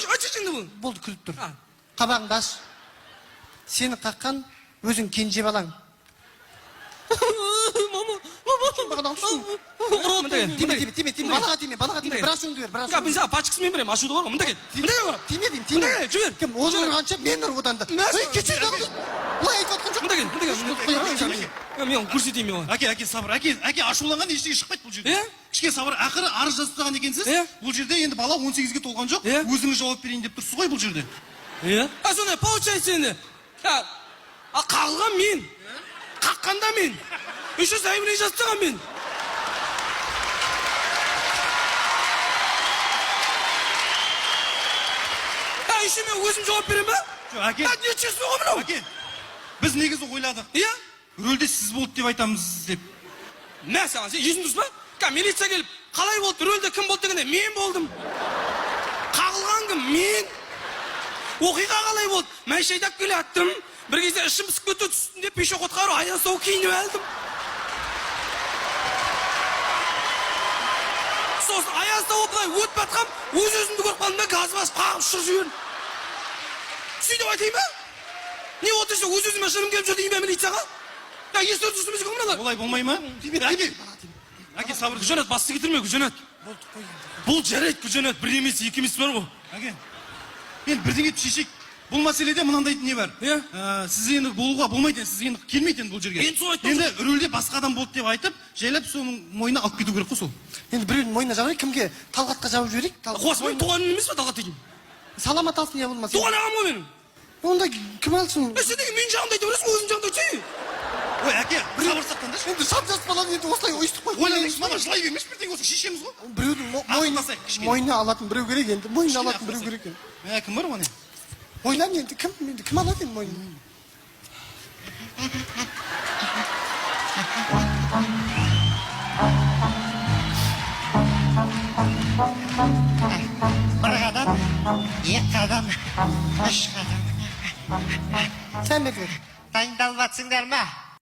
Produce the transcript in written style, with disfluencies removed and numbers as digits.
Açı şimdi bunu. Болды күліп тұр. Қабағыңды аш. Сені қаққан өзің кенже балаң. Тиме. Балаға тиме. Бір ашуыңды бер. Мен саған пачкасымен беремін, ашуды бар ғой. Мында кет. Тиме деймін. Жібер. Кім ол ұрғанша мен ұр одан да. Кешір дағы. Бұлай айтып отқан жоқ. Мында кет. Мен көрсетейін мен. Әке, сабыр. Әке ашуланған ештеңе шықпайды бұл жерде. Кішкене сабыр. Ақыры арыз жазып екенсіз. Бұл жерде енді бала 18-ге толған жоқ. Өзіңіз жауап берейін деп тұрсыз ғой бұл жерде. Сондай, получается енді. Қағылған мен. Қаққанда мен. Үші заявление жазып мен. Үші мен өзім жауап берем ба? Әке. Не честно ғой мынау? Әке, біз негізі ойладық. Рөлде сіз болды деп айтамыз деп. Мә саған, сен есің дұрыс па? Милиция келіп, қалай болды, рөлде кім болды дегенде, мен болдым. Қағылған кім? Мен. Оқиға қалай болды? Мен шайдап келе аттым. Bir кезде ішім пісіп кетті үстінде пешеходқа аян соғып киініп әлдім. Сосын аян соғып өтіп атқам, өз-өзімді көріп қалдым да газ басып қағып шығып жібердім. Сөйтіп айтайын ба? Не отырса өз-өзіме шырым келіп жүр дейін бе милицияға? Естір дұрыс емес екен мыналар. Олай болмай ма? Әке, сабыр. Күжанат, басты кетірме, Күжанат. Бұл жарайды, Күжанат, бір емес, екі емес бар ғой. Әке, мен бірдеңе шешейік. Бұл мәселеде мынандай не бар? Сіз енді болуға болмайды, сіз енді келмейді бұл жерге. Енді рөлде басқа адам болды деп айтып, жайлап соның мойнына алып кету керек қой сол. Енді біреудің мойнына жабайық, кімге? Талғатқа жабып жіберейік. Қосымен туғаным емес па Талғат деген? Саламат алсын не болмаса. Туған ағам ғой менің. Онда кім алсын? Сен деген мен жағымды айта бересің, өзің жағымды айтшы. Ой, әке, сабыр сақтаңдаршы. Енді жас баланы енді осылай ойыстық қой. Ойланыңыз, мама жылай бермеш, бірдеңе осы шешеміз ғой. Біреудің мойнына алатын біреу керек енді. Мойнына алатын біреу керек енді. Кім бар оны? Ойлан енді кім алады енді мойнына? Bir kadın, iki kadın, üç kadın. Sen bekle. Dayındalmatsınlar mı?